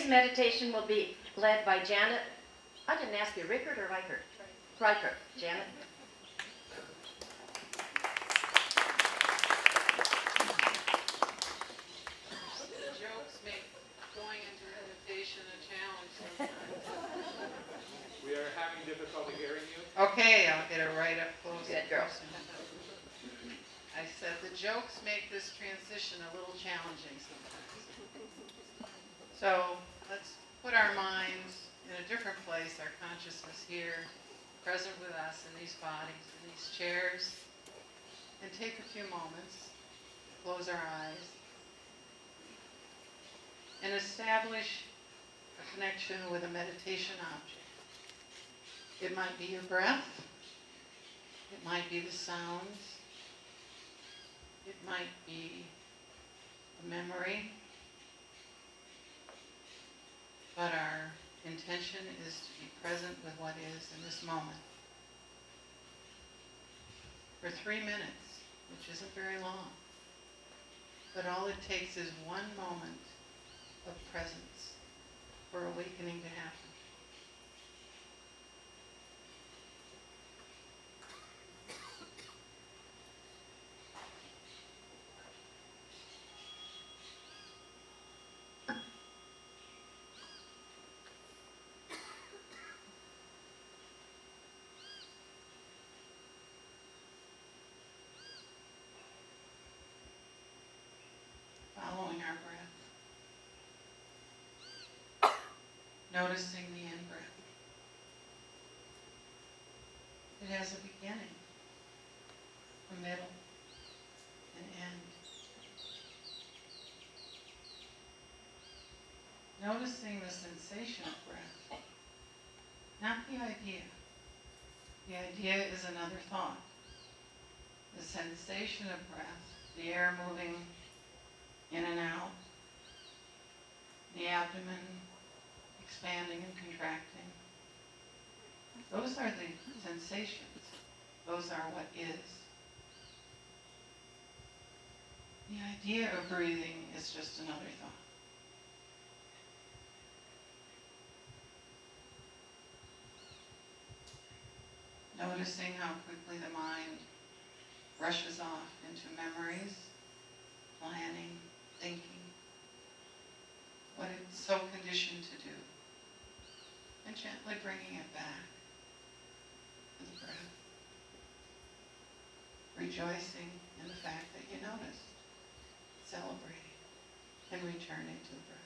Today's meditation will be led by Janet. I didn't ask you, Rickard or Reichert? Reichert. Janet. Jokes make going into meditation a challenge sometimes. We are having difficulty hearing you. Okay, I'll get it right up close. Good girl. I said the jokes make this transition a little challenging sometimes. So let's put our minds in a different place, our consciousness here, present with us in these bodies, in these chairs, and take a few moments, close our eyes, and establish a connection with a meditation object. It might be your breath, it might be the sounds, it might be a memory, but our intention is to be present with what is in this moment for 3 minutes, which isn't very long, but all it takes is one moment of presence for awakening to happen. Following our breath. Noticing the in-breath. It has a beginning, a middle, an end. Noticing the sensation of breath, not the idea. The idea is another thought. The sensation of breath, the air moving in and out, the abdomen expanding and contracting. Those are the sensations. Those are what is. The idea of breathing is just another thought. Noticing how quickly the mind rushes off into memories, planning, thinking, what it's so conditioned to do, and gently bringing it back to the breath, rejoicing in the fact that you noticed, celebrating, and returning to the breath.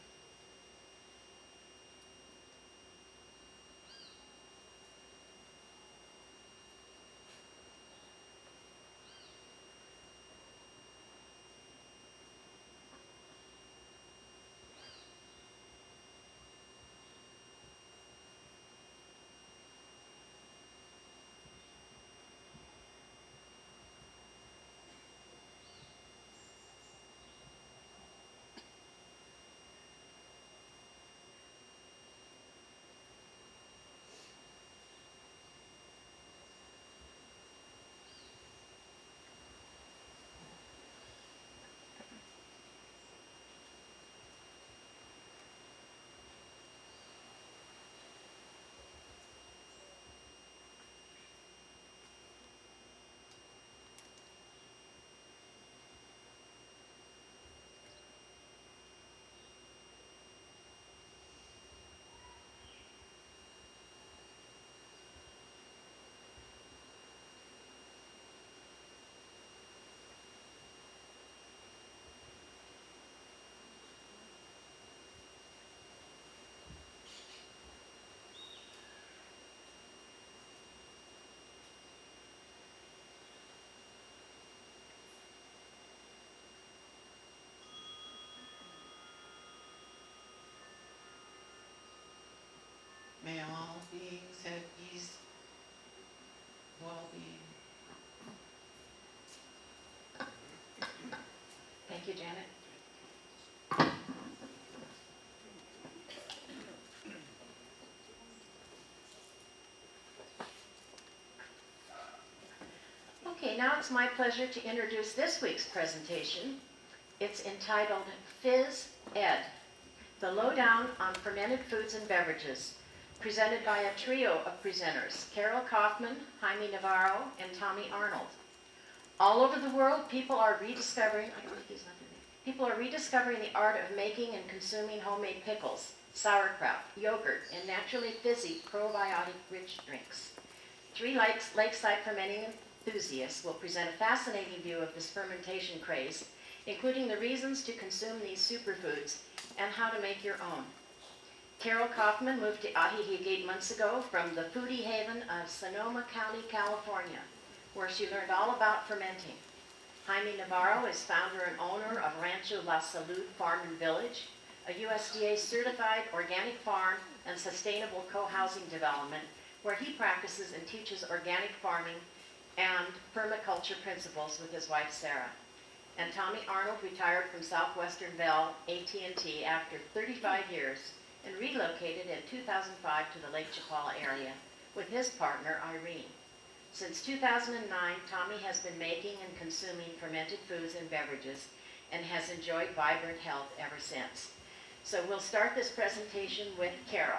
May all beings have ease, well-being. Thank you, Janet. Okay, now it's my pleasure to introduce this week's presentation. It's entitled Phys Ed. The Lowdown on Fermented Foods and Beverages, presented by a trio of presenters, Carol Kaufman, Jaime Navarro, and Tommy Arnold. All over the world, people are rediscovering the art of making and consuming homemade pickles, sauerkraut, yogurt, and naturally fizzy, probiotic-rich drinks. Three lakeside fermenting enthusiasts will present a fascinating view of this fermentation craze, including the reasons to consume these superfoods and how to make your own. Carol Kaufman moved to Ajijic 8 months ago from the foodie haven of Sonoma County, California, where she learned all about fermenting. Jaime Navarro is founder and owner of Rancho La Salud Farm and Village, a USDA-certified organic farm and sustainable co-housing development where he practices and teaches organic farming and permaculture principles with his wife, Sarah. And Tommy Arnold retired from Southwestern Bell AT&T after 35 years and relocated in 2005 to the Lake Chapala area with his partner, Irene. Since 2009, Tommy has been making and consuming fermented foods and beverages and has enjoyed vibrant health ever since. So we'll start this presentation with Carol.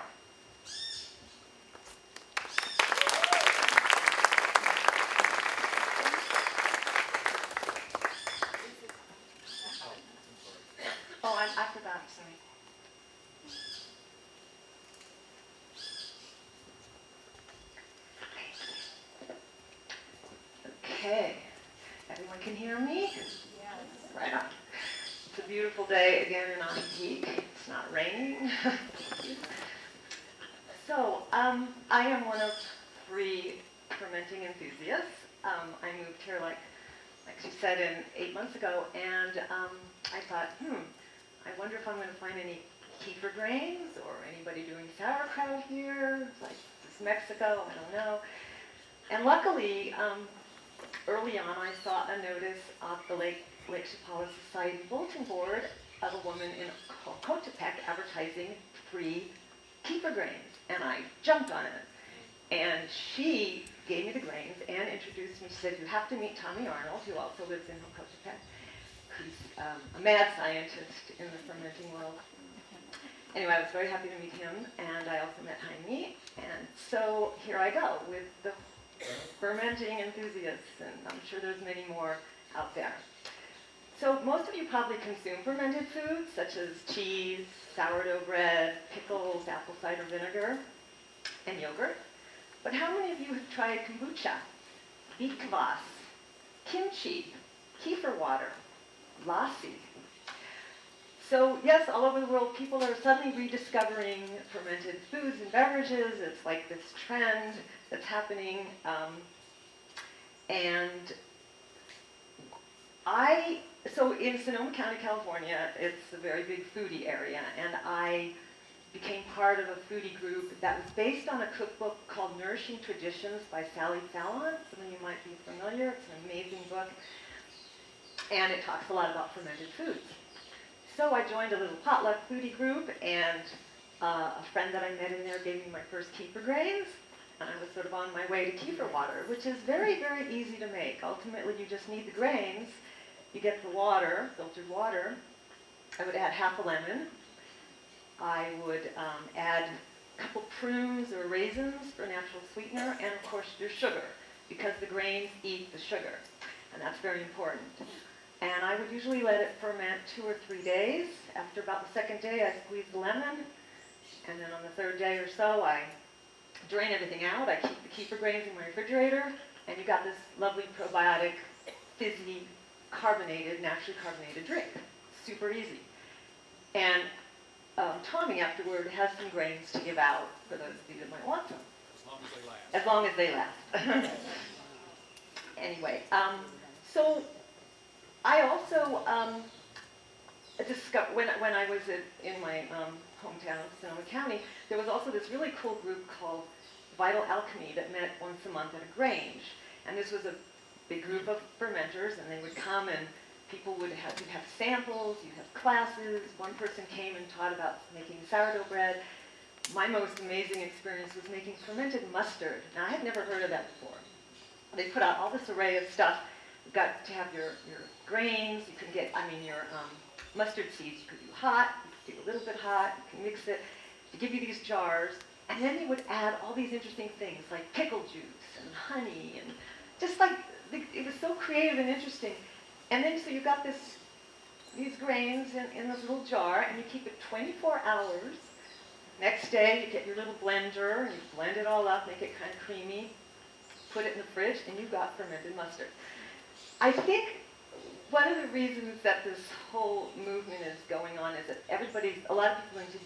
Oh, I forgot, sorry. Okay, everyone can hear me? Yes. Right on. It's a beautiful day again in Ajijic. It's not raining. So, I am one of 3 fermenting enthusiasts. I moved here, like she said, 8 months ago, and I thought, I wonder if I'm going to find any kefir grains or anybody doing sauerkraut here. It's like, it's Mexico, I don't know. And luckily, early on, I saw a notice of the Lake Chapala Society bulletin board of a woman in Cotepec advertising free kefir grains, and I jumped on it. And she gave me the grains and introduced me. She said, "You have to meet Tommy Arnold, who also lives in Cotepec, who's a mad scientist in the fermenting world." Anyway, I was very happy to meet him, and I also met Jaime, and so here I go with the fermenting enthusiasts, and I'm sure there's many more out there. So most of you probably consume fermented foods, such as cheese, sourdough bread, pickles, apple cider vinegar, and yogurt. But how many of you have tried kombucha, beet kvass, kimchi, kefir water, lassi? So yes, all over the world, people are suddenly rediscovering fermented foods and beverages. It's like this trend that's happening. So in Sonoma County, California, it's a very big foodie area, and I became part of a foodie group that was based on a cookbook called Nourishing Traditions by Sally Fallon. Some of you might be familiar. It's an amazing book, and it talks a lot about fermented foods. So I joined a little potluck foodie group, and a friend that I met in there gave me my first kefir grains, and I was sort of on my way to kefir water, which is very, very easy to make. Ultimately, you just need the grains. You get the water, filtered water. I would add half a lemon. I would add a couple prunes or raisins for natural sweetener, and of course your sugar, because the grains eat the sugar, and that's very important. And I would usually let it ferment 2 or 3 days. After about the 2nd day, I squeeze the lemon, and then on the 3rd day or so, I drain everything out. I keep the kefir grains in my refrigerator, and you got this lovely probiotic, fizzy, naturally carbonated drink. Super easy. And Tommy afterward has some grains to give out for those of you that might want some. As long as they last. As long as they last. Anyway, so I also discovered, when I was in my hometown of Sonoma County, there was also this really cool group called Vital Alchemy that met once a month at a Grange. And this was a big group of fermenters, and they would come, and people would have samples, you'd have classes. One person came and taught about making sourdough bread. My most amazing experience was making fermented mustard. Now, I had never heard of that before. They put out all this array of stuff. You've got to have your grains, you can get, your mustard seeds you could do hot, you could do a little bit hot, you can mix it. To give you these jars, and then you would add all these interesting things like pickle juice and honey, and just like, it was so creative and interesting. And then so you got these grains in this little jar, and you keep it 24 hours. Next day, you get your little blender, and you blend it all up, make it kind of creamy, put it in the fridge, and you've got fermented mustard. I think one of the reasons that this whole movement is going on is that a lot of people are into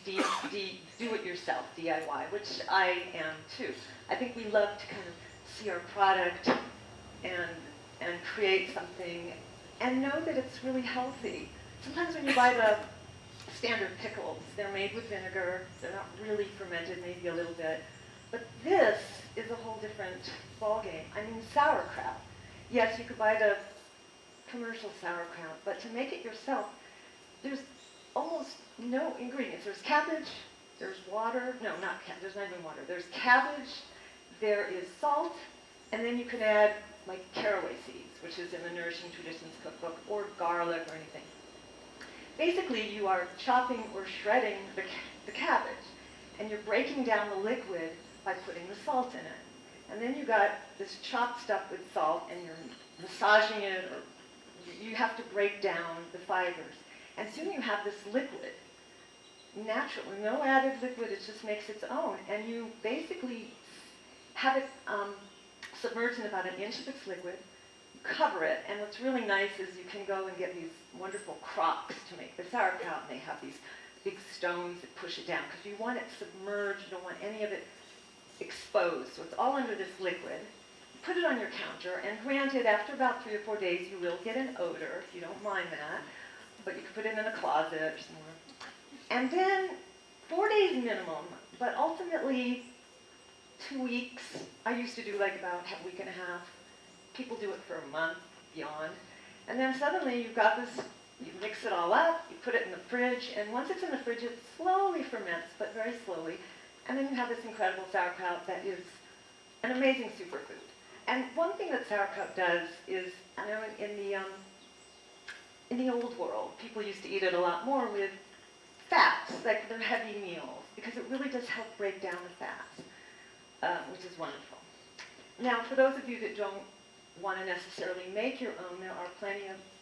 do-it-yourself, DIY, which I am too. I think we love to kind of see our product and create something and know that it's really healthy. Sometimes when you buy the standard pickles, they're made with vinegar, they're not really fermented, maybe a little bit. But this is a whole different ballgame. I mean, sauerkraut. Yes, you could buy the commercial sauerkraut, but to make it yourself, there's almost no ingredients. There's cabbage, there's water, no, not cabbage, there's not even water. There's cabbage, there is salt, and then you can add like caraway seeds, which is in the Nourishing Traditions cookbook, or garlic or anything. Basically, you are chopping or shredding the cabbage, and you're breaking down the liquid by putting the salt in it. And then you got this chopped stuff with salt, and you're massaging it, or you have to break down the fibers. And soon you have this liquid, natural, no added liquid, it just makes its own. And you basically have it submerged in about 1 inch of its liquid, you cover it, and what's really nice is you can go and get these wonderful crocks to make the sauerkraut, and they have these big stones that push it down, because you want it submerged, you don't want any of it exposed. So it's all under this liquid. Put it on your counter, and granted, after about 3 or 4 days, you will get an odor, if you don't mind that, but you can put it in a closet or somewhere. And then 4 days minimum, but ultimately 2 weeks. I used to do like about a week and a half. People do it for a month, beyond. And then suddenly you've got this, you mix it all up, you put it in the fridge, and once it's in the fridge, it slowly ferments, but very slowly. And then you have this incredible sauerkraut that is an amazing superfood. And one thing that sauerkraut does is, I know in the old world, people used to eat it a lot more with fats, like their heavy meals, because it really does help break down the fats, which is wonderful. Now, for those of you that don't want to necessarily make your own,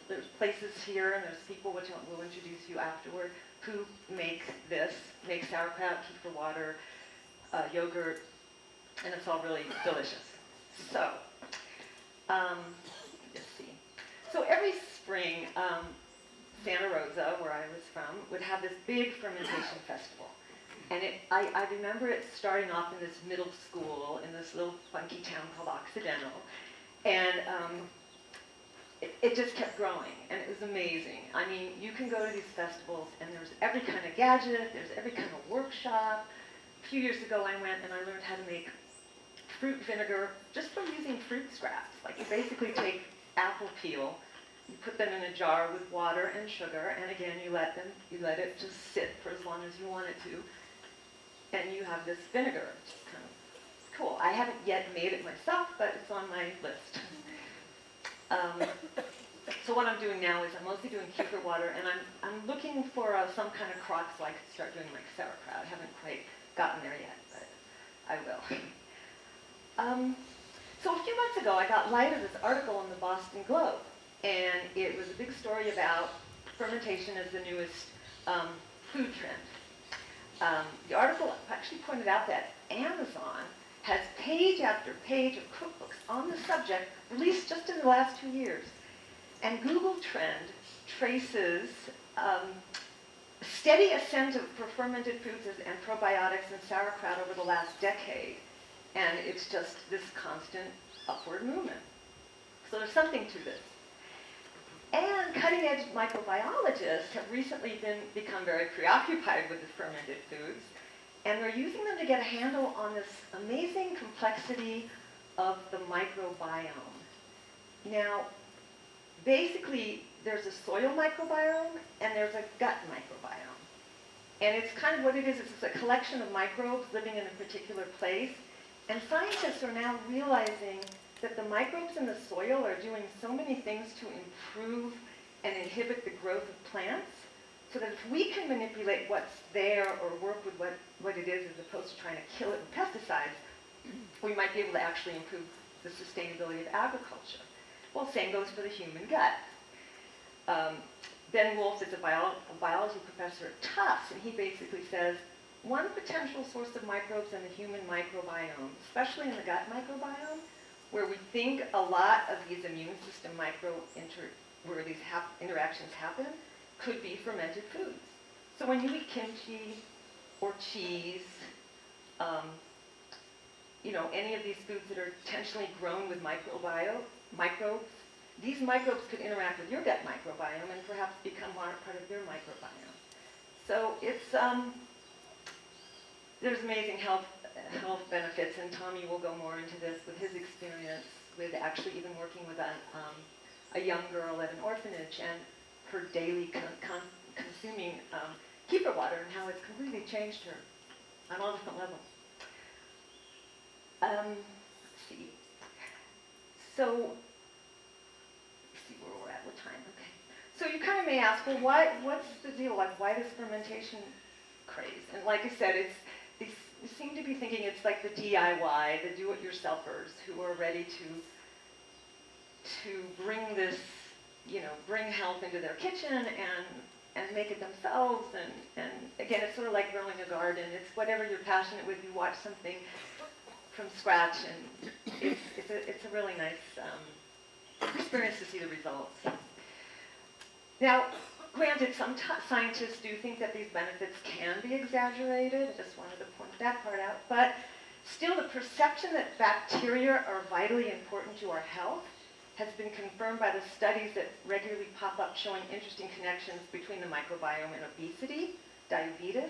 there's places here, and there's people which we'll introduce you afterward, who make sauerkraut, kefir water, yogurt, and it's all really delicious. So, let's see. So every spring, Santa Rosa, where I was from, would have this big fermentation festival. And I remember it starting off in this middle school in this little funky town called Occidental. And it just kept growing, and it was amazing. I mean, you can go to these festivals, and there's every kind of gadget, there's every kind of workshop. A few years ago, I went and I learned how to make fruit vinegar just from using fruit scraps. Like, you basically take apple peel, you put them in a jar with water and sugar, and again, you let it just sit for as long as you want it to, and you have this vinegar. It's just kind of cool. I haven't yet made it myself, but it's on my list. So what I'm doing now is I'm mostly doing kefir water, and I'm looking for some kind of crock so I can start doing like sauerkraut. I haven't quite gotten there yet, but I will. So a few months ago, I got light of this article in the Boston Globe, and it was a big story about fermentation as the newest food trend. The article actually pointed out that Amazon has page after page of cookbooks on the subject, released just in the last 2 years. And Google Trend traces steady ascent for fermented foods and probiotics and sauerkraut over the last decade. And it's just this constant upward movement. So there's something to this. And cutting-edge microbiologists have recently become very preoccupied with the fermented foods, and they're using them to get a handle on this amazing complexity of the microbiome. Now, basically, there's a soil microbiome and there's a gut microbiome. And it's kind of what it is. It's a collection of microbes living in a particular place. And scientists are now realizing that the microbes in the soil are doing so many things to improve and inhibit the growth of plants, So that if we can manipulate what's there or work with what it is as opposed to trying to kill it with pesticides, we might be able to actually improve the sustainability of agriculture. Well, same goes for the human gut. Ben Wolf is a biology professor at Tufts, and he basically says, one potential source of microbes in the human microbiome, especially in the gut microbiome, where we think a lot of these immune system where these interactions happen, could be fermented foods. So when you eat kimchi or cheese, any of these foods that are intentionally grown with microbes, these microbes could interact with your gut microbiome and perhaps become part of your microbiome. So it's there's amazing health benefits, and Tommy will go more into this with his experience with actually even working with a young girl at an orphanage and her daily consuming kefir water and how it's completely changed her on all different levels. Let's see. So, let's see where we're at with time. Okay. So you kind of may ask, well, what's the deal? Like, why this fermentation craze? And like I said, you seem to be thinking it's like the DIY, the do-it-yourselfers who are ready to bring this, bring health into their kitchen and make it themselves. And again, it's sort of like growing a garden. It's whatever you're passionate with. You watch something from scratch, and it's a really nice experience to see the results. Now, granted, some scientists do think that these benefits can be exaggerated. I just wanted to point that part out. But still, the perception that bacteria are vitally important to our health has been confirmed by the studies that regularly pop up showing interesting connections between the microbiome and obesity, diabetes,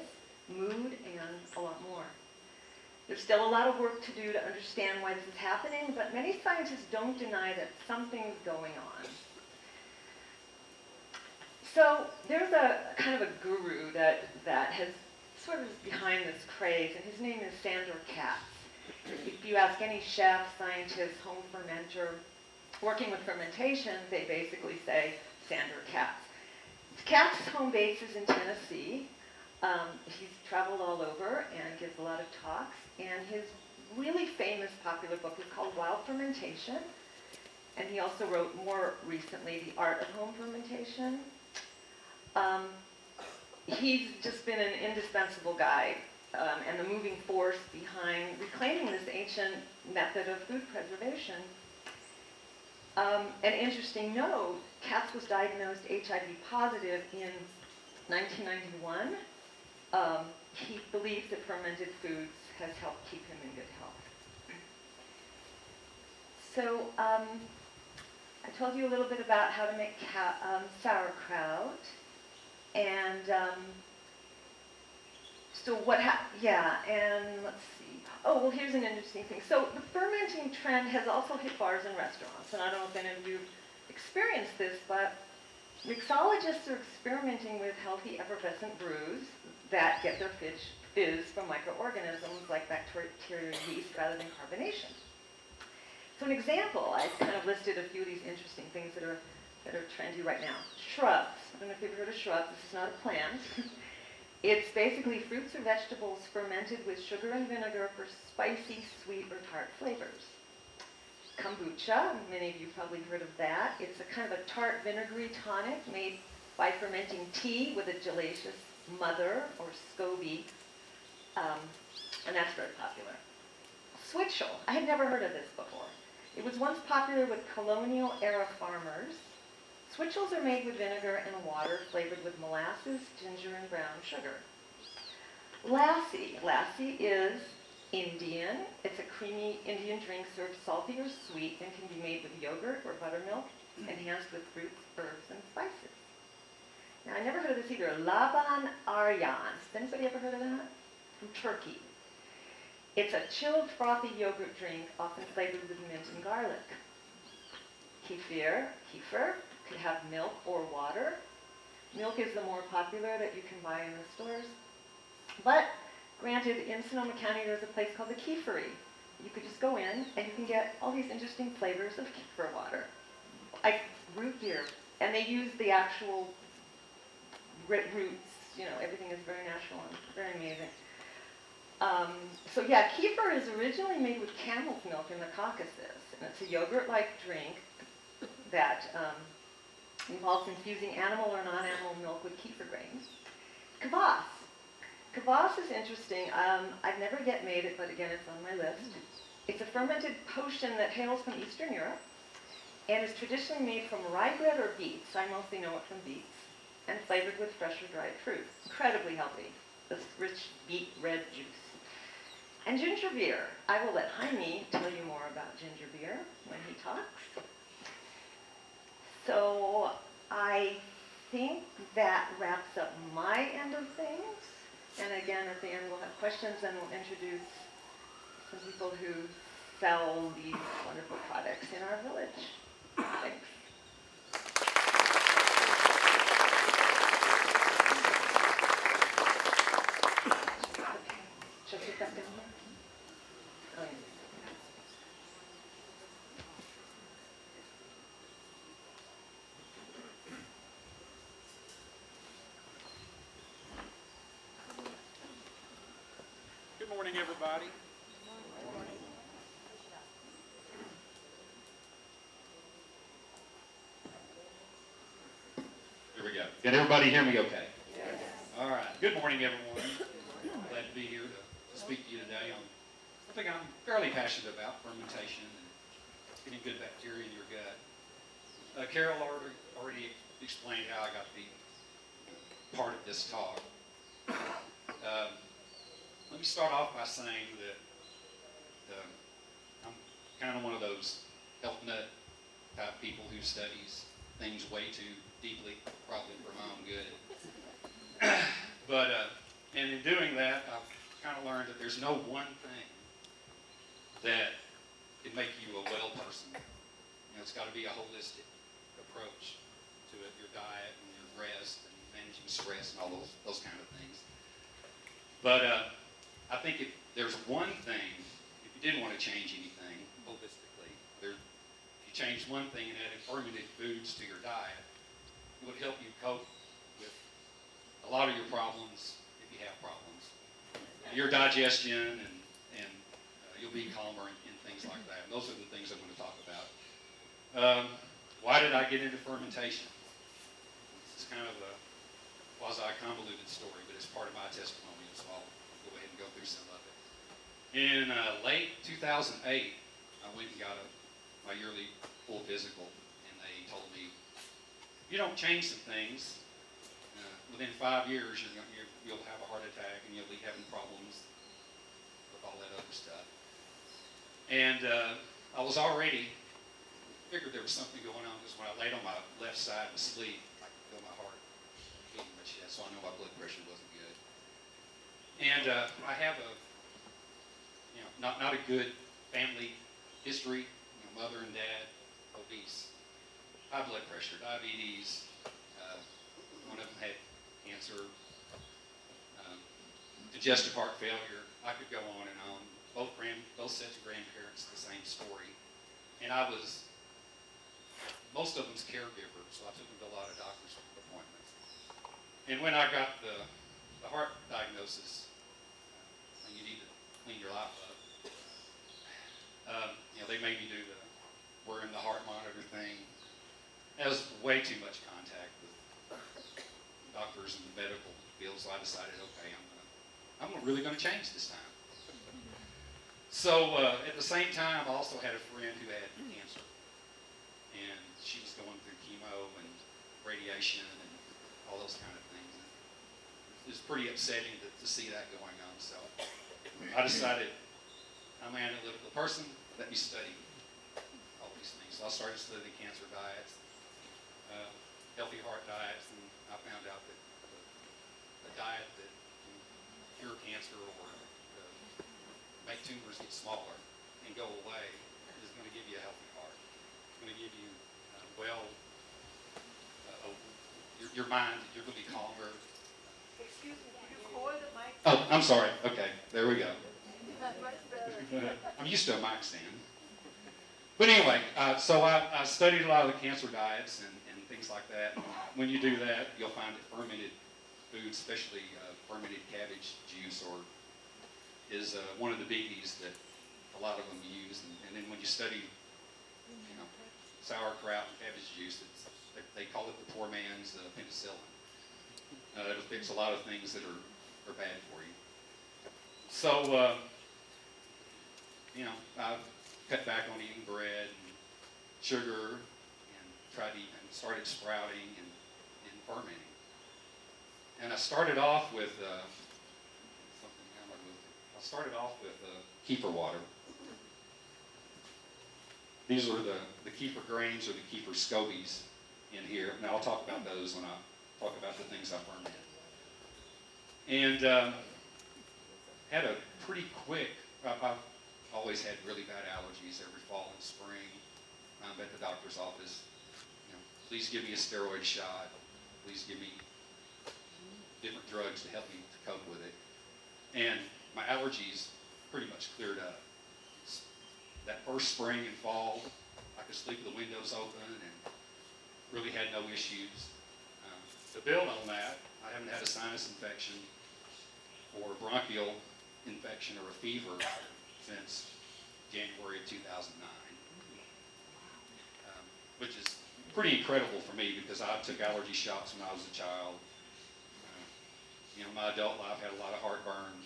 mood, and a lot more. There's still a lot of work to do to understand why this is happening, but many scientists don't deny that something's going on. So there's a kind of a guru that has sort of is behind this craze, and his name is Sandor Katz. If you ask any chef, scientist, home fermenter, working with fermentation, they basically say Sandor Katz. Katz's home base is in Tennessee. He's traveled all over and gives a lot of talks, and his really famous popular book is called Wild Fermentation, and he also wrote more recently The Art of Home Fermentation. He's just been an indispensable guide and the moving force behind reclaiming this ancient method of food preservation. An interesting note, Katz was diagnosed HIV positive in 1991. He believes that fermented foods has helped keep him in good health. So I told you a little bit about how to make sauerkraut. And so and let's see. Oh, well, here's an interesting thing. So the fermenting trend has also hit bars and restaurants. And I don't know if any of you experienced this, but mixologists are experimenting with healthy effervescent brews that get their fizz from microorganisms like bacteria, yeast, rather than carbonation. So an example, I've kind of listed a few of these interesting things that are trendy right now. Shrubs. I don't know if you've heard of shrubs. This is not a plant. It's basically fruits or vegetables fermented with sugar and vinegar for spicy, sweet, or tart flavors. Kombucha, many of you probably heard of that. It's a kind of a tart vinegary tonic made by fermenting tea with a gelaceous mother or SCOBY, and that's very popular. Switchel. I had never heard of this before. It was once popular with colonial-era farmers. Switchels are made with vinegar and water flavored with molasses, ginger, and brown sugar. Lassi. Lassi is Indian. It's a creamy Indian drink served salty or sweet and can be made with yogurt or buttermilk, enhanced with fruits, herbs, and spices. Now, I never heard of this either. Laban Aryan. Has anybody ever heard of that? From Turkey. It's a chilled, frothy yogurt drink, often flavored with mint and garlic. Kefir could have milk or water. Milk is the more popular that you can buy in the stores. But granted, in Sonoma County, there's a place called the Kefiry. You could just go in and you can get all these interesting flavors of kefir water. Like root beer. And they use the actual great roots, you know, everything is very natural and very amazing. So yeah, kefir is originally made with camel's milk in the Caucasus, and it's a yogurt-like drink that involves infusing animal or non-animal milk with kefir grains. Kvass. Kvass is interesting. I've never yet made it, but again, it's on my list. It's a fermented potion that hails from Eastern Europe and is traditionally made from rye bread or beets. I mostly know it from beets, and flavored with fresh or dried fruit. Incredibly healthy. This rich beet red juice. And ginger beer. I will let Jaime tell you more about ginger beer when he talks. So I think that wraps up my end of things. And again, at the end, we'll have questions, and we'll introduce some people who sell these wonderful products in our village. Thanks. Shall I take that down here? Oh, yeah. Good morning, everybody. Here we go. Can everybody hear me okay? Yes. All right. Good morning, everyone. Glad to be here to speak to you today on something I'm fairly passionate about, fermentation and getting good bacteria in your gut. Carol already explained how I got to be part of this talk. Let me start off by saying that I'm kind of one of those health nut type people who studies things way too deeply, probably for my own good. And in doing that, I've kind of learned that there's no one thing that can make you a well person. You know, it's got to be a holistic approach to it, your diet and your rest and managing stress and all those kind of things. But I think if there's one thing, if you didn't want to change anything holistically, if you changed one thing and added fermented foods to your diet, it would help you cope with a lot of your problems, if you have problems. Your digestion, and you'll be calmer and things like that. And those are the things I'm going to talk about. Why did I get into fermentation? It's kind of a quasi-convoluted story, but it's part of my testimony, so I'll go ahead and go through some of it. In late 2008, I went and got my yearly full physical, and they told me, if you don't change some things, within 5 years you'll have a heart attack and you'll be having problems with all that other stuff. And I was already figured there was something going on, because when I laid on my left side to sleep, I could feel my heart beating my chest, so I know my blood pressure wasn't good. And I have not a good family history. Mother and dad, obese, high blood pressure, diabetes. One of them had cancer, congestive heart failure. I could go on and on. Both sets of grandparents, the same story. And I was most of them's caregiver, so I took them to a lot of doctor's appointments. And when I got the heart diagnosis, and you need to clean your life up, they made me do wearing the heart monitor thing. That was way too much contact with doctors and the medical field, so I decided, okay, I'm really going to change this time. So at the same time, I also had a friend who had cancer, and she was going through chemo and radiation and all those kind of things. And it was pretty upsetting to see that going on. So I decided, I'm an analytical person, let me study all these things. So I started studying cancer diets, healthy heart diets, and I found out that a diet that can cure cancer or make tumors get smaller and go away is going to give you a healthy heart. It's going to give you, your mind, you're going to be calmer. Excuse me, can you hold the mic? Oh, I'm sorry. Okay, there we go. I'm used to a mic stand. But anyway, so I studied a lot of the cancer diets and things like that. And when you do that, you'll find that fermented foods, especially fermented cabbage juice, is one of the biggies that a lot of them use. And then when you study, you know, sauerkraut and cabbage juice, they call it the poor man's penicillin. It'll fix a lot of things that are bad for you. So, you know, I've cut back on eating bread and sugar, and tried to eat, and started sprouting and fermenting. And I started off with kefir water. These are the kefir grains or the kefir scobies in here. Now I'll talk about those when I talk about the things I fermented. And had a pretty quick, I've always had really bad allergies every fall and spring. I'm at the doctor's office, you know, please give me a steroid shot. Please give me different drugs to help me to cope with it. And my allergies pretty much cleared up. That first spring and fall, I could sleep with the windows open and really had no issues. To build on that, I haven't had a sinus infection or bronchial infection or a fever since January of 2009, which is pretty incredible for me because I took allergy shots when I was a child. You know, my adult life had a lot of heartburn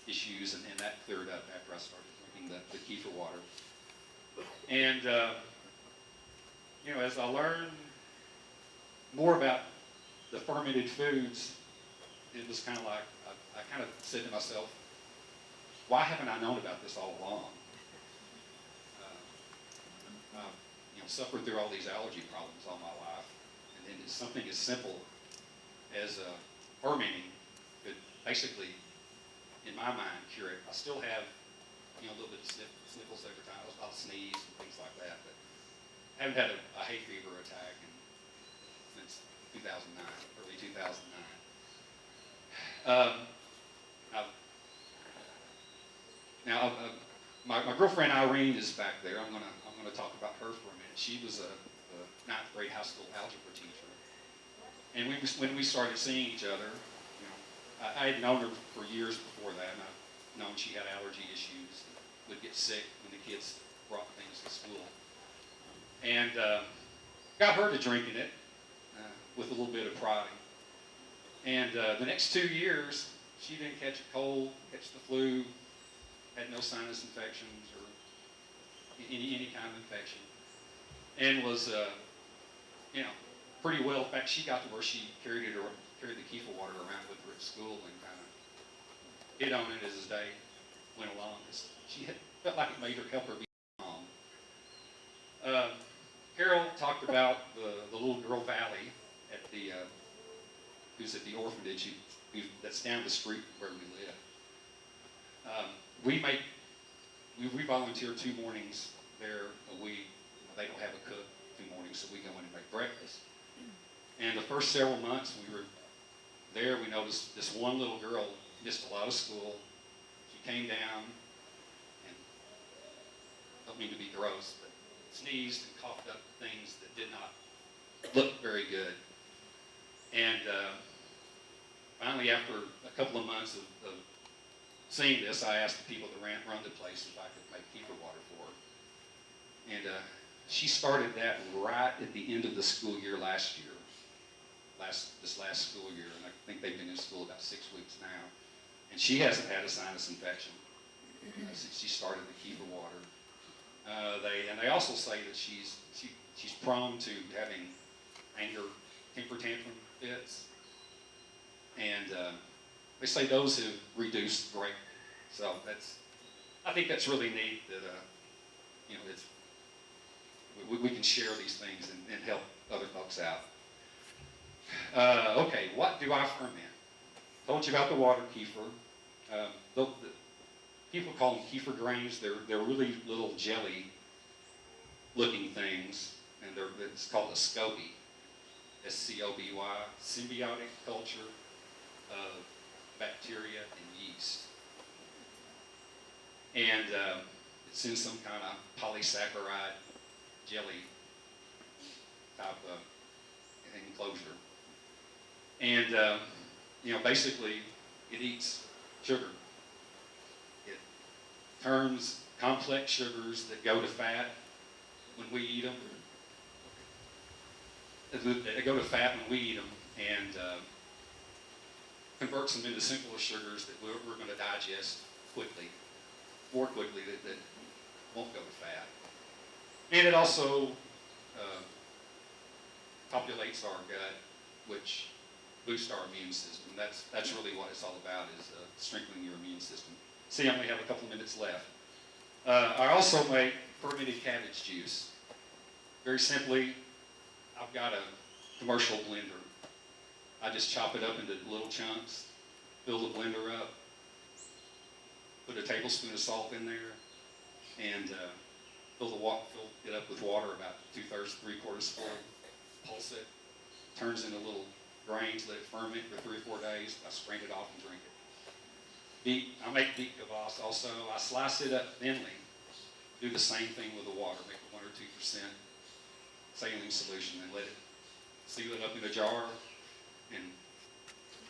issues, and that cleared up after I started drinking the kefir water. And, you know, as I learned more about the fermented foods, it was kind of like, I kind of said to myself, why haven't I known about this all along? You know, suffered through all these allergy problems all my life, and then it's something as simple as fermenting could basically, in my mind, cure it. I still have, you know, a little bit of sniffles every time. I'll sneeze and things like that, but I haven't had a hay fever attack since 2009, early 2009. Now, my girlfriend Irene is back there. I'm gonna talk about her for a minute. She was a 9th grade high school algebra teacher, and when we started seeing each other, you know, I had known her for years before that, and I've known she had allergy issues, and would get sick when the kids brought things to school, and got her to drinking it with a little bit of prodding. And the next 2 years, she didn't catch a cold, catch the flu, had no sinus infections or any kind of infection, and was, you know, pretty well. In fact, she got to where she carried the kefir water around with her at school and kind of hit on it as the day went along. She felt like it made her help her be calm. Carol talked about the little girl Valley at the who's at the orphanage that's down the street where we live. We volunteer 2 mornings there a week. They don't have a cook 2 mornings, so we go in and make breakfast. And the first several months we were there, we noticed this one little girl missed a lot of school. She came down and, don't mean to be gross, but sneezed and coughed up things that did not look very good. And finally, after a couple of months of seeing this, I asked the people that run the place if I could make kefir water for her. And she started that right at the end of the school year last year. This last school year, and I think they've been in school about 6 weeks now. And she hasn't had a sinus infection since she started the kefir water. They also say that she's prone to having anger, temper tantrum fits, and they say those have reduced greatly. So I think that's really neat that you know, we can share these things and help other folks out. Okay, what do I ferment? Told you about the water kefir. People call them kefir grains. They're really little jelly-looking things, and it's called a SCOBY, S-C-O-B-Y, symbiotic culture of bacteria and yeast. And it's in some kind of polysaccharide jelly type of enclosure. And basically it eats sugar. It turns complex sugars that go to fat when we eat them. They go to fat when we eat them, and converts them into simpler sugars that we're going to digest quickly, more quickly, that won't go to fat. And it also populates our gut, which boosts our immune system. That's really what it's all about, is strengthening your immune system. See, I only have a couple of minutes left. I also make fermented cabbage juice. Very simply, I've got a commercial blender. I just chop it up into little chunks, fill the blender up, put a tablespoon of salt in there, and fill it up with water about 2/3, 3/4 full, pulse it, turns into little grains, let it ferment for 3 or 4 days. I strain it off and drink it. I make beet kvass also. I slice it up thinly, do the same thing with the water, make it 1 or 2% saline solution, and let it seal it up in a jar, and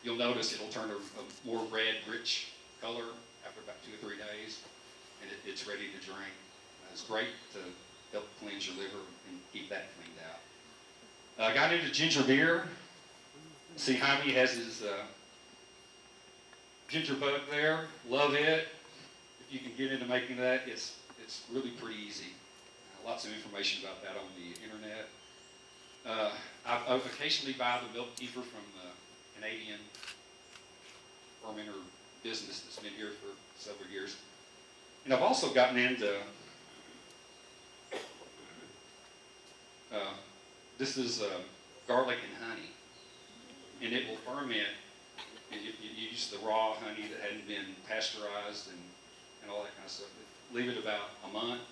you'll notice it'll turn a more red, rich color after about 2 or 3 days, and it's ready to drink. It's great to help cleanse your liver and keep that cleaned out. I got into ginger beer. See, Jaime has his ginger bug there. Love it. If you can get into making that, it's really pretty easy. Lots of information about that on the internet. I occasionally buy the milk kefir from the Canadian fermenter business that's been here for several years. And I've also gotten into, this is garlic and honey. And it will ferment if you use the raw honey that hadn't been pasteurized and all that kind of stuff. Leave it about a month.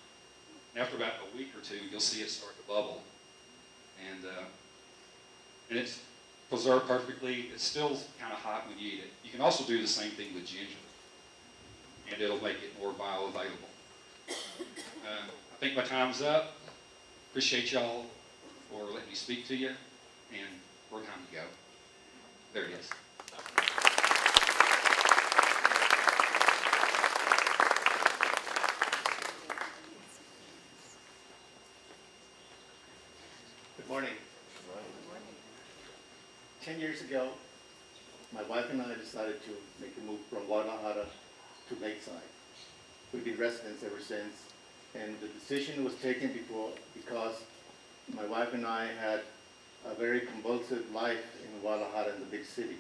After about a week or 2, you'll see it start to bubble. And it's preserved perfectly. It's still kind of hot when you eat it. You can also do the same thing with ginger, and it'll make it more bioavailable. I think my time's up. Appreciate y'all for letting me speak to you, and we're time to go. There it is. Good morning. 10 years ago, my wife and I decided to make a move from Guadalajara to Lakeside. We've been residents ever since, and the decision was taken because my wife and I had a very convulsive life in Guadalajara, in the big city.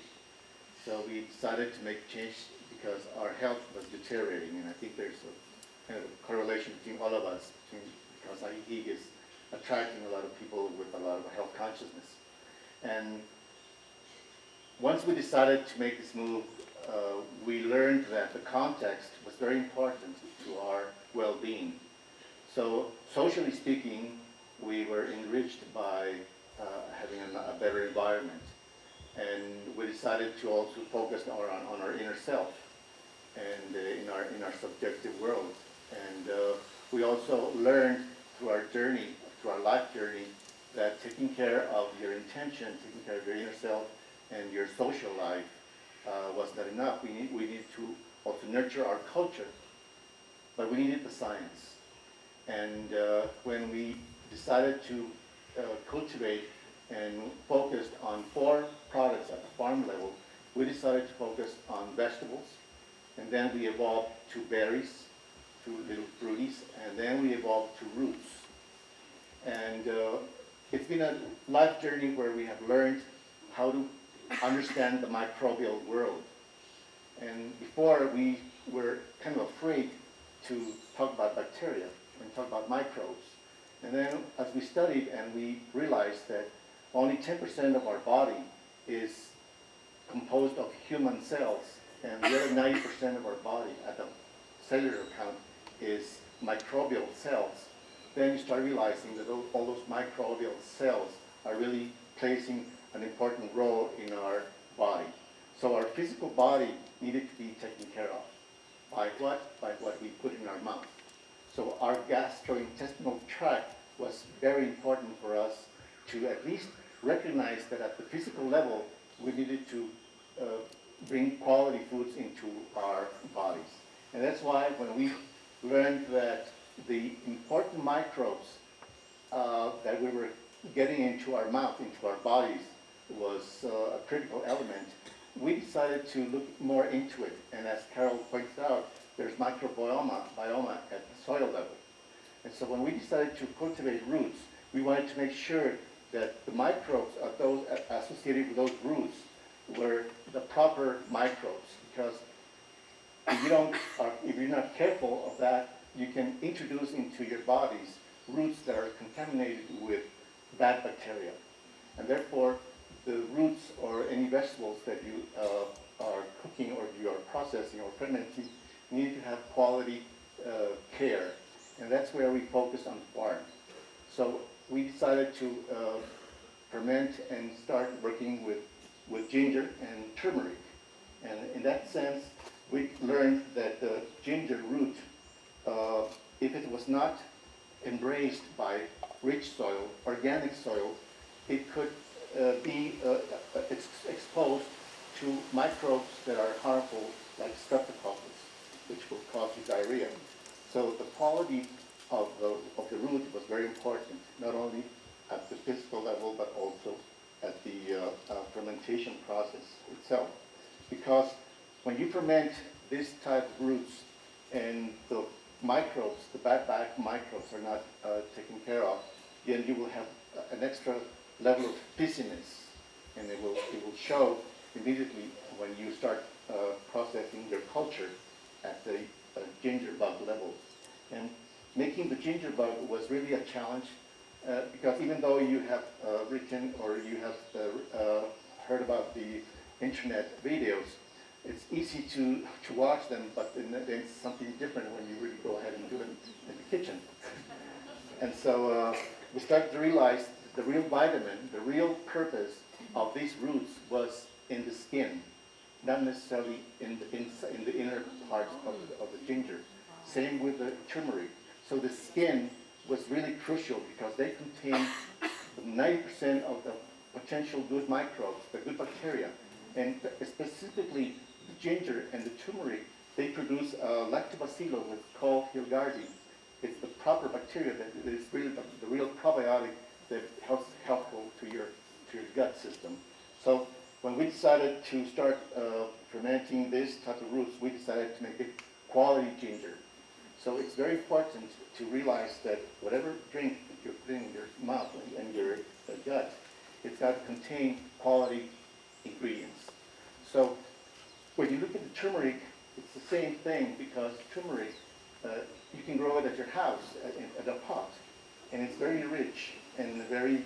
So we decided to make a change because our health was deteriorating, and I think there's a kind of a correlation between all of us, because Ajijic is attracting a lot of people with a lot of health consciousness. And once we decided to make this move, we learned that the context was very important to our well-being. So socially speaking, we were enriched by having a better environment. And we decided to also focus on our inner self and in our subjective world. And we also learned through our life journey, that taking care of your intention, taking care of your inner self and your social life was not enough. We need to also nurture our culture, but we needed the science. And when we decided to cultivate and focused on 4 products at the farm level, we decided to focus on vegetables, and then we evolved to berries, to little fruities, and then we evolved to roots. And it's been a life journey where we have learned how to understand the microbial world. And before, we were kind of afraid to talk about bacteria and talk about microbes. And then as we studied and we realized that only 10% of our body is composed of human cells, and the other 90% of our body at the cellular count is microbial cells, then you start realizing that all those microbial cells are really placing an important role in our body. So our physical body needed to be taken care of. By what? By what we put in our mouth. So our gastrointestinal tract was very important for us to at least recognize that at the physical level, we needed to bring quality foods into our bodies. And that's why when we learned that the important microbes that we were getting into our mouth, into our bodies, was a critical element, we decided to look more into it. And as Carol points out, there's microbiome at the soil level. And so when we decided to cultivate roots, we wanted to make sure that the microbes of those associated with those roots were the proper microbes. Because if you're not careful of that, you can introduce into your bodies roots that are contaminated with bad bacteria. And therefore, the roots or any vegetables that you are cooking or you are processing or fermenting need to have quality care. And that's where we focus on farm. So we decided to ferment and start working with ginger and turmeric. And in that sense, we learned that the ginger root, if it was not embraced by rich soil, organic soil, it could be exposed to microbes that are harmful, like streptococcus, which will cause you diarrhea. So the quality of the root was very important, not only at the physical level, but also at the fermentation process itself. Because when you ferment this type of roots and the microbes, the bad microbes are not taken care of, then you will have an extra level of fissiness, and it will show immediately when you start processing your culture at the ginger bug level. And making the ginger bug was really a challenge because even though you have written or you have heard about the internet videos, it's easy to watch them, but then it's something different when you really go ahead and do it in the kitchen. And so we started to realize the real vitamin, the real purpose of these roots was in the skin, not necessarily in the inner parts of the ginger. Same with the turmeric. So the skin was really crucial because they contain 90% of the potential good microbes, the good bacteria. And specifically, the ginger and the turmeric, they produce lactobacillus, what's called Hilgardi. It's the proper bacteria that is really the real probiotic that helps helpful to your gut system. So when we decided to start fermenting this type of roots, we decided to make it quality ginger. So it's very important to realize that whatever drink that you're putting in your mouth and your gut, it's got to contain quality ingredients. So when you look at the turmeric, it's the same thing because turmeric, you can grow it at your house at a pot, and it's very rich and very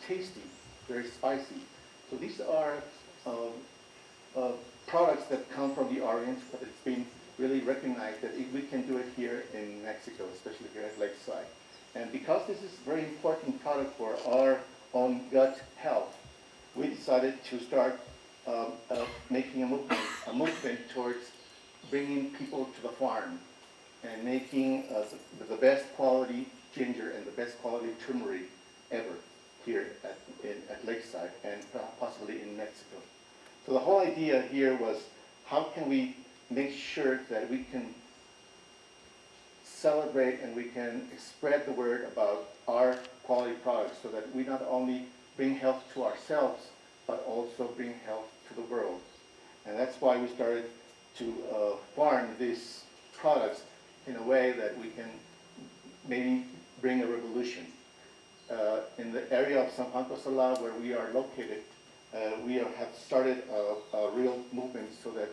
tasty, very spicy. So these are products that come from the Orient, but it's been really recognized that we can do it here in Mexico, especially here at Lakeside. And because this is a very important product for our own gut health, we decided to start making a movement towards bringing people to the farm and making the best quality ginger and the best quality turmeric ever here at Lakeside and possibly in Mexico. So the whole idea here was how can we make sure that we can celebrate and we can spread the word about our quality products so that we not only bring health to ourselves, but also bring health to the world. And that's why we started to farm these products in a way that we can maybe bring a revolution. In the area of San Juan Cosala, where we are located, we have started a real movement so that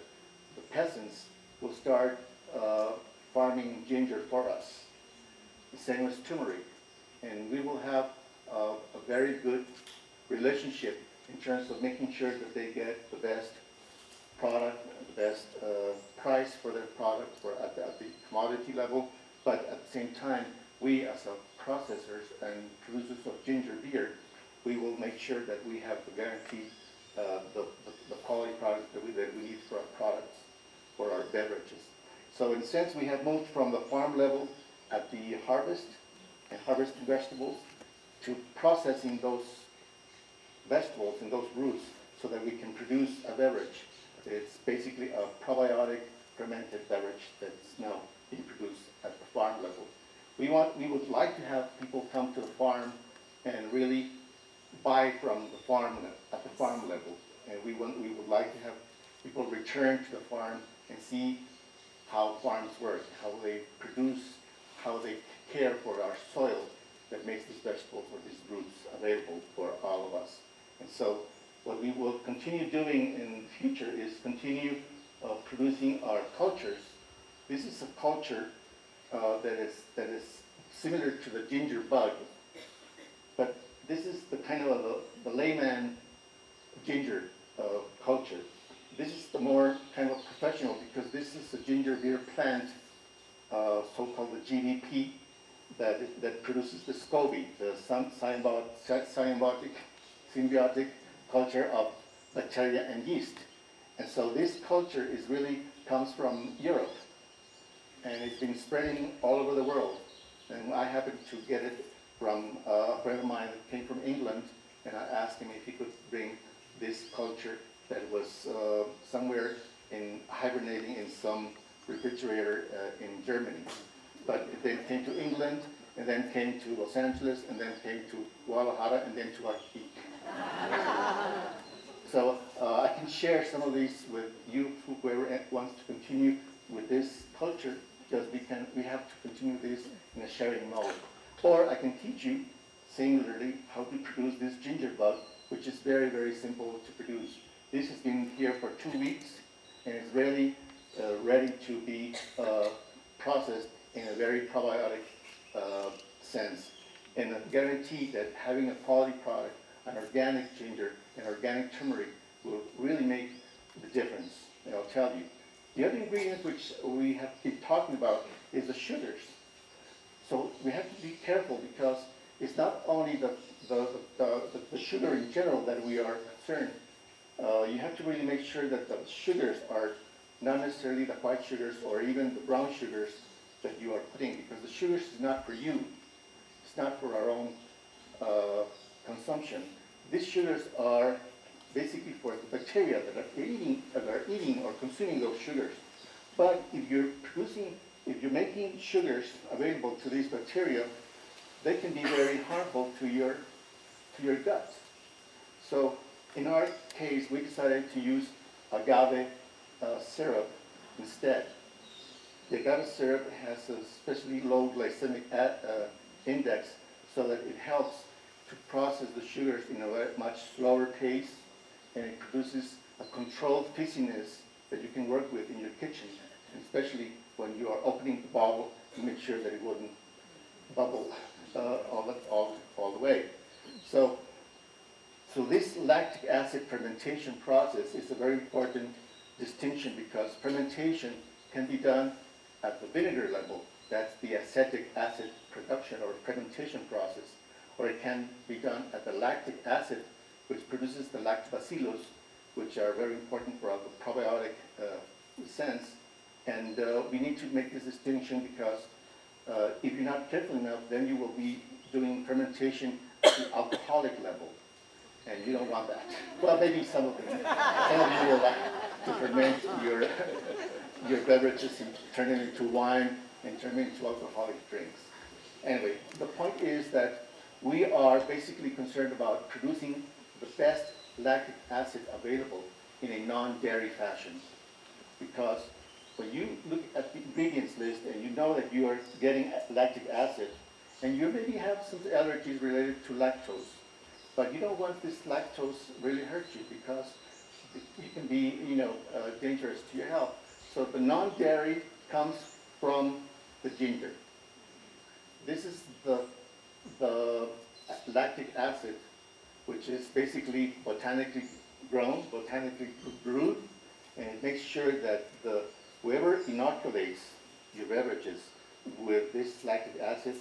the peasants will start farming ginger for us. The same as turmeric. And we will have a very good relationship in terms of making sure that they get the best product, the best price for their product at the commodity level, but at the same time, we as processors and producers of ginger beer, we will make sure that we have to guarantee the quality products that we need for our products, for our beverages. So in a sense, we have moved from the farm level at the harvest and harvesting vegetables to processing those vegetables and those roots so that we can produce a beverage. It's basically a probiotic fermented beverage that's now being produced at the farm level. We would like to have people come to the farm and really buy from the farm at the farm level. And we would like to have people return to the farm and see how farms work, how they produce, how they care for our soil that makes these vegetables or these roots available for all of us. And so what we will continue doing in the future is continue producing our cultures. This is a culture that is similar to the ginger bug, but this is the kind of the layman ginger culture. This is the more kind of professional, because this is a ginger beer plant, so-called the GDP, that produces the SCOBY, the symbiotic culture of bacteria and yeast. And so this culture comes from Europe, and it's been spreading all over the world. And I happened to get it from a friend of mine that came from England, and I asked him if he could bring this culture that was somewhere hibernating in some refrigerator in Germany. But it then came to England, and then came to Los Angeles, and then came to Guadalajara, and then to Ajijic. So I can share some of these with you, whoever wants to continue with this culture, because we have to continue this in a sharing mode. Or I can teach you singularly how to produce this ginger bug, which is very, very simple to produce. This has been here for 2 weeks, and it's really ready to be processed in a very probiotic sense. And I guarantee that having a quality product, an organic ginger, and organic turmeric will really make the difference, and I'll tell you. The other ingredient which we have been talking about is the sugars. So we have to be careful, because it's not only the sugar in general that we are concerned. You have to really make sure that the sugars are not necessarily the white sugars or even the brown sugars that you are putting, because the sugars is not for you. It's not for our own consumption. These sugars are basically for the bacteria that are eating or consuming those sugars. But if you're making sugars available to these bacteria, they can be very harmful to your gut. So in our case, we decided to use agave syrup instead. The agave syrup has a especially low glycemic index, so that it helps to process the sugars in a much slower pace, and it produces a controlled fizziness that you can work with in your kitchen, and especially when you are opening the bottle to make sure that it wouldn't bubble all the way. So this lactic acid fermentation process is a very important distinction, because fermentation can be done at the vinegar level. That's the acetic acid production or fermentation process. Or it can be done at the lactic acid, which produces the lactobacillus, which are very important for the probiotic sense. And we need to make this distinction, because if you're not careful enough, then you will be doing fermentation at the alcoholic level. And you don't want that. Well, maybe some of you will like to ferment your beverages and turn it into wine and turn it into alcoholic drinks. Anyway, the point is that we are basically concerned about producing the best lactic acid available in a non-dairy fashion. Because when you look at the ingredients list and you know that you are getting lactic acid, and you maybe have some allergies related to lactose, but you don't want this lactose really hurt you, because it can be, dangerous to your health. So the non-dairy comes from the ginger. This is the lactic acid, which is basically botanically grown, botanically brewed, and it makes sure that whoever inoculates your beverages with this lactic acid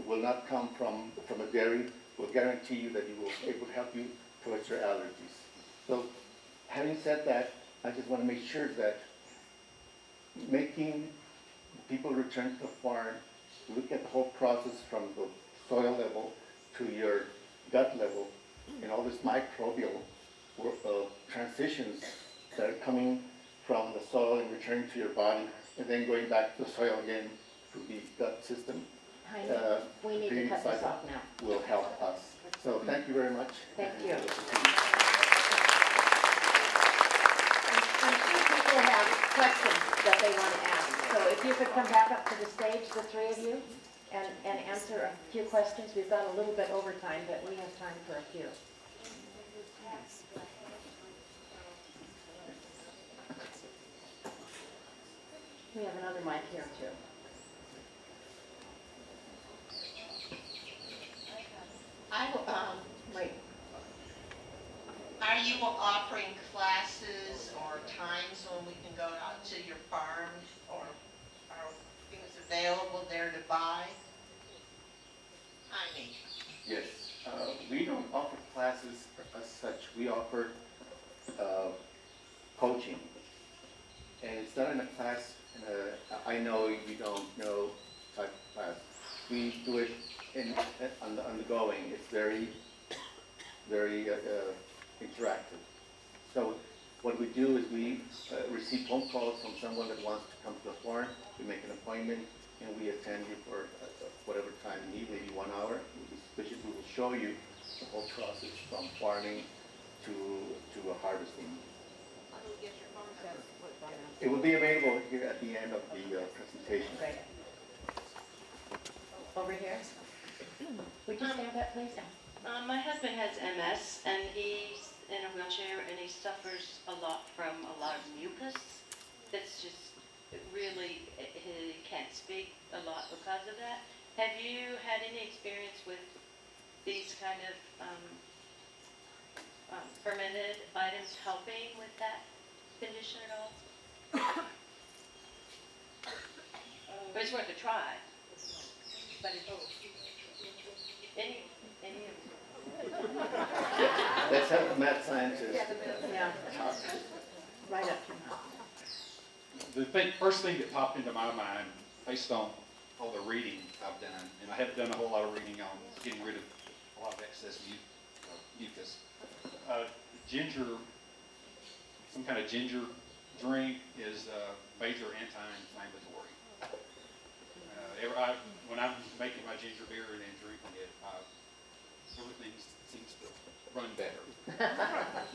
will not come from a dairy, will guarantee you that it will help you towards your allergies. So having said that, I just want to make sure that making people return to the farm, look at the whole process from the soil level to your gut level, and all this microbial transitions that are coming from the soil and returning to your body, and then going back to the soil again to the gut system. We need to breathing cut this cycle off now. will help us. So thank you very much. Thank you. And I'm sure people have questions that they want to ask. So if you could come back up to the stage, the three of you, and answer a few questions. We've gone a little bit over time, but we have time for a few. We have another mic here too. Wait. Are you offering classes or times when we can go out to your farm, or are things available there to buy? yes, we don't offer classes as such. We offer coaching, and it's not in a class. I know you don't know type of class. We do it on the going. It's very interactive. So what we do is we receive phone calls from someone that wants to come to the farm. We make an appointment and we attend you for whatever time you need, maybe 1 hour. We will show you the whole process from farming to harvesting. It will be available here at the end of the presentation. Great. Over here. Would you stand up, please? My husband has MS, and he's in a wheelchair, and he suffers a lot from a lot of mucus. That's just really, he can't speak a lot because of that. Have you had any experience with these kind of fermented items helping with that condition at all? But it's worth a try. But it's, any Let's have the math scientist. Yeah. Right up to now. The first thing that popped into my mind, based on all the reading I've done, and I haven't done a whole lot of reading on getting rid of a lot of excess mucus. Ginger, some kind of ginger drink is major anti-inflammatory. When I'm making my ginger beer and then drinking it, everything seems to run better.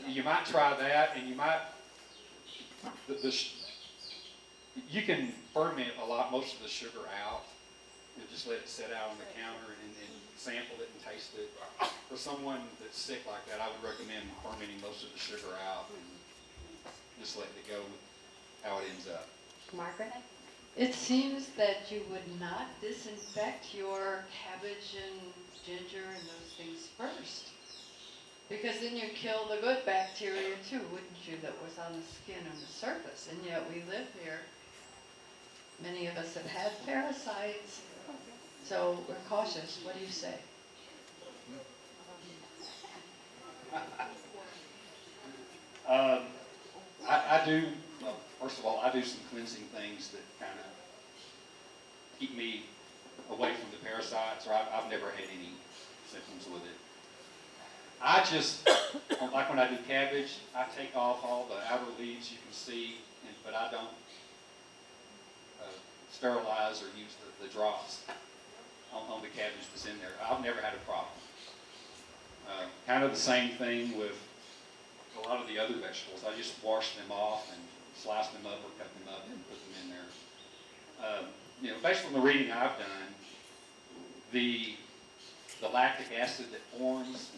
You might try that, and you might. You can ferment most of the sugar out. You just let it sit out on the counter and sample it and taste it. For someone that's sick like that, I would recommend fermenting most of the sugar out and just letting it go with how it ends up. Margaret? It seems that you would not disinfect your cabbage and ginger and those things first. Because then you kill the good bacteria too, wouldn't you, that was on the skin and the surface. And yet we live here. Many of us have had parasites. So we're cautious. What do you say? I do, well, first of all, I do some cleansing things that kind of keep me away from the parasites, or I've never had any symptoms with it. I just, like when I do cabbage, I take off all the outer leaves you can see, but I don't sterilize or use the drops on the cabbage that's in there. I've never had a problem. Kind of the same thing with a lot of the other vegetables. I just wash them off and slice them up or cut them up and put them in there. Based on the reading I've done, the lactic acid that forms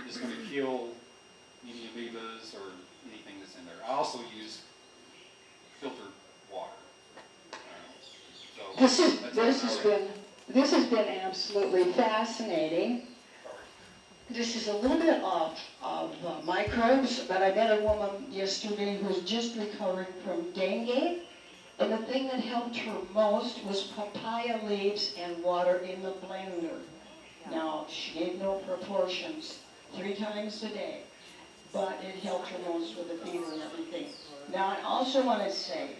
is going to kill any amoebas or anything that's in there. I also use filtered water. This has been absolutely fascinating. This is a little bit of microbes, but I met a woman yesterday who's just recovering from dengue, and the thing that helped her most was papaya leaves and water in the blender. Now, she gave no proportions, 3 times a day, but it helped her most with the fever and everything. Now, I also want to say,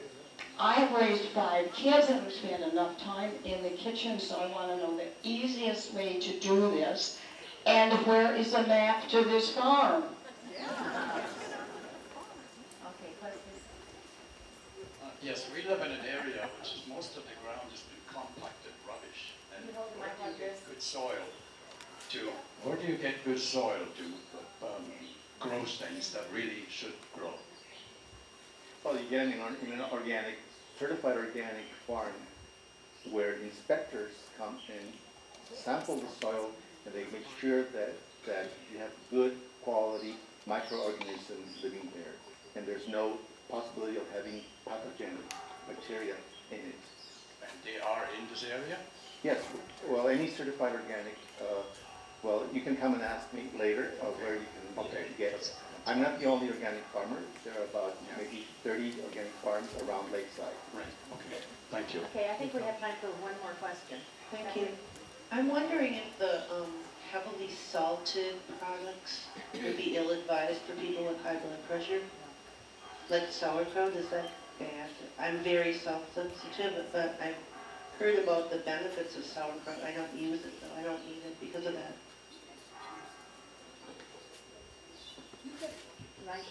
I have raised 5 kids and have spent enough time in the kitchen, so I want to know the easiest way to do this. And where is the map to this farm? Okay, questions? Yes, we live in an area which is most of the ground has been compacted rubbish. And You hold the where mic do like you this. get good soil to, where do you get good soil to grow things that really should grow? Well, you get in an organic, certified organic farm where inspectors come and sample the soil and they make sure that you have good quality microorganisms living there. And there's no possibility of having pathogenic bacteria in it. And they are in this area? Yes, well, any certified organic, well, you can come and ask me later of where you can get it. I'm not the only organic farmer. There are about maybe 30 organic farms around Lakeside. Right, okay, thank you. Okay, I think we have time for one more question. Thank you. I'm wondering if the heavily salted products would be ill-advised for people with high blood pressure? Like sauerkraut, is that bad? I'm very self-sensitive, but I've heard about the benefits of sauerkraut. I don't use it, though. I don't eat it because of that. Right?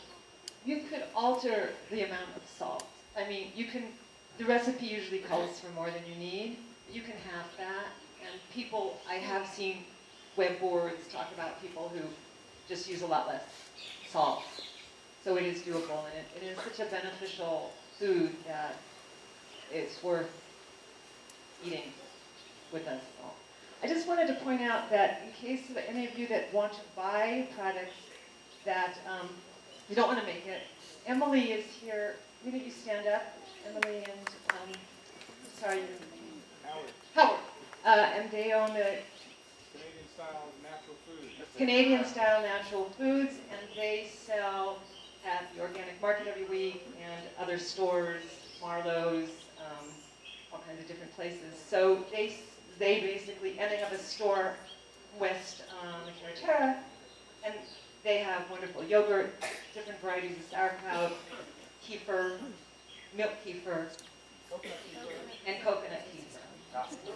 You could alter the amount of salt. I mean, you can, the recipe usually calls for more than you need. You can have that. And people, I have seen web boards talk about people who just use a lot less salt. So it is doable, and it is such a beneficial food that it's worth eating with us all. I just wanted to point out that in case of any of you that want to buy products that you don't want to make it, Emily is here. Maybe you stand up, Emily, and sorry, Howard. And they own the Canadian-style natural foods. Canadian-style natural foods, and they sell at the organic market every week and other stores, Marlowe's, all kinds of different places. So they basically, and they have a store west on the Carretera, and they have wonderful yogurt, different varieties of sauerkraut, kefir, milk kefir, and coconut kefir.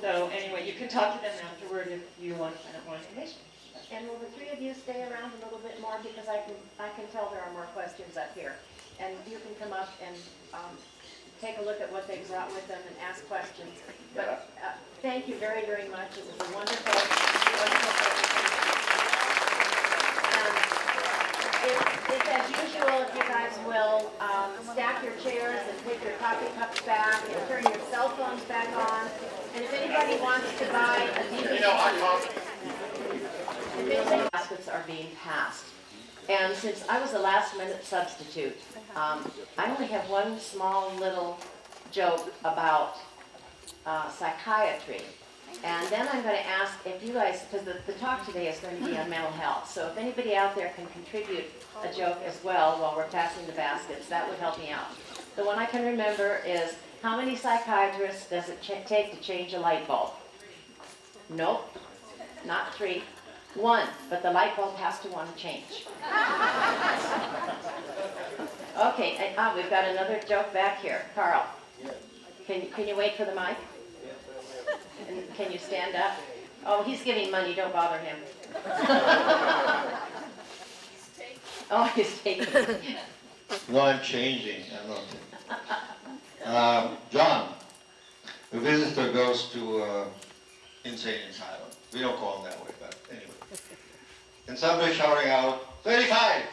So anyway, you can talk to them afterward if you want to find out more information. And will the three of you stay around a little bit more, because I can tell there are more questions up here. And you can come up and take a look at what they brought with them and ask questions. But thank you very, very much. It was a wonderful, wonderful presentation. If as usual, if you guys will stack your chairs and take your coffee cups back and turn your cell phones back on. And if anybody wants to buy a DVD, baskets are being passed. And since I was a last-minute substitute, I only have one small little joke about psychiatry. And then I'm going to ask if you guys, because the talk today is going to be on mental health, so if anybody out there can contribute a joke as well while we're passing the baskets, that would help me out. The one I can remember is, how many psychiatrists does it take to change a light bulb? Nope, not 3. 1, but the light bulb has to want to change. Okay, and, we've got another joke back here. Carl, can you wait for the mic? And can you stand up? Oh, he's giving money, don't bother him. Oh, he's taking it. No, I'm changing. I'm not. John, a visitor goes to insane asylum. We don't call them that way, but anyway. And somebody shouting out, 35!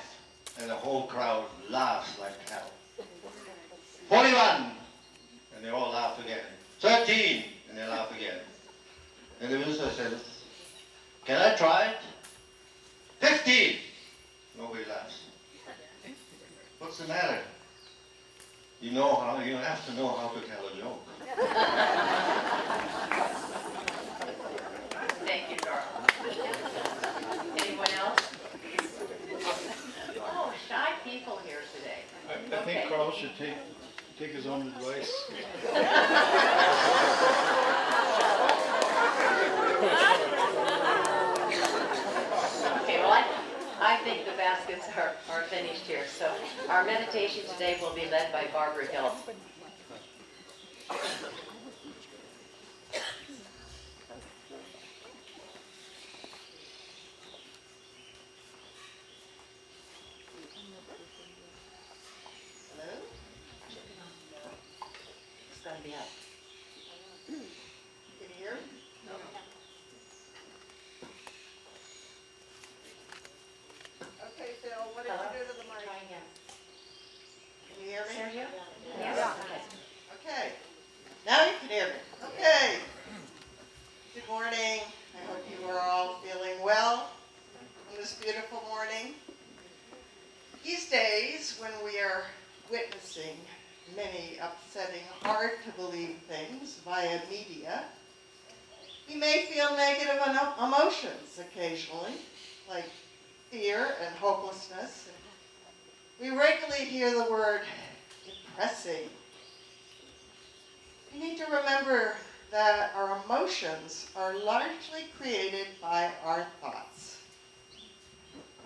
And the whole crowd laughs like hell. 41! And they all laugh again. 13! And they laugh again. And the visitor says, can I try it? 15! Nobody laughs. What's the matter? You have to know how to tell a joke. Thank you, Carl. Anyone else? Oh, shy people here today. I think Carl should take his own advice. Okay, well, I think the baskets are finished here. So our meditation today will be led by Barbara Hill. we are witnessing many upsetting, hard-to-believe things via media, we may feel negative emotions occasionally, like fear and hopelessness. We regularly hear the word depressing. We need to remember that our emotions are largely created by our thoughts.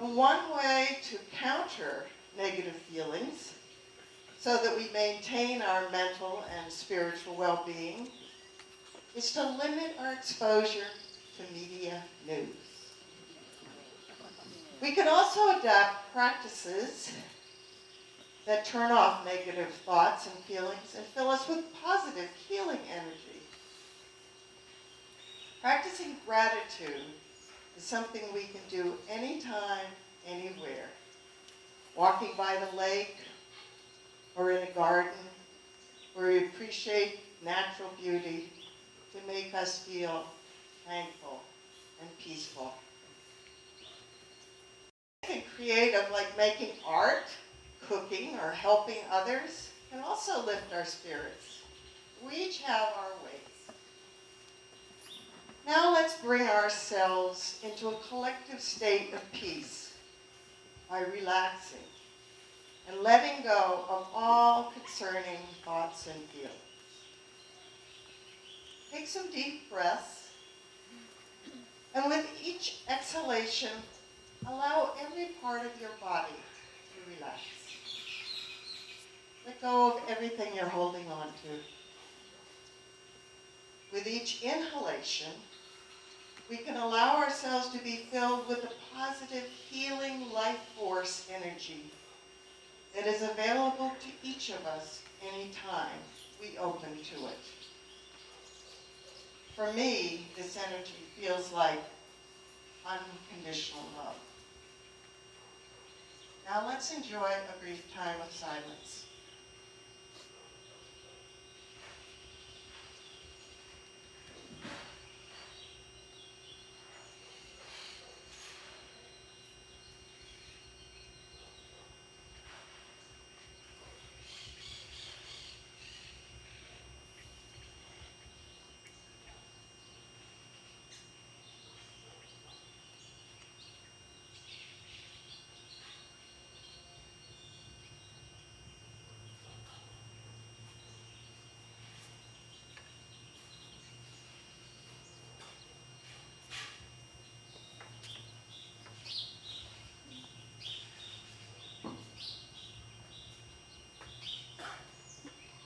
And one way to counter negative feelings so that we maintain our mental and spiritual well-being is to limit our exposure to media news. We can also adapt practices that turn off negative thoughts and feelings and fill us with positive, healing energy. Practicing gratitude is something we can do anytime, anywhere. Walking by the lake or in a garden where we appreciate natural beauty to make us feel thankful and peaceful. Something creative like making art, cooking, or helping others can also lift our spirits. We each have our ways. Now let's bring ourselves into a collective state of peace by relaxing and letting go of all concerning thoughts and feelings. Take some deep breaths, and with each exhalation, allow every part of your body to relax. Let go of everything you're holding on to. With each inhalation, we can allow ourselves to be filled with the positive, healing life force energy that is available to each of us anytime we open to it. For me, this energy feels like unconditional love. Now let's enjoy a brief time of silence.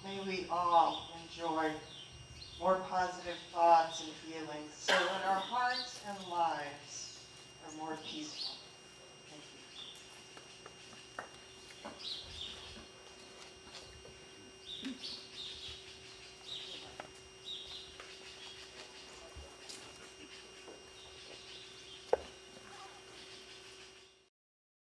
May we all enjoy more positive thoughts and feelings so that our hearts and lives are more peaceful.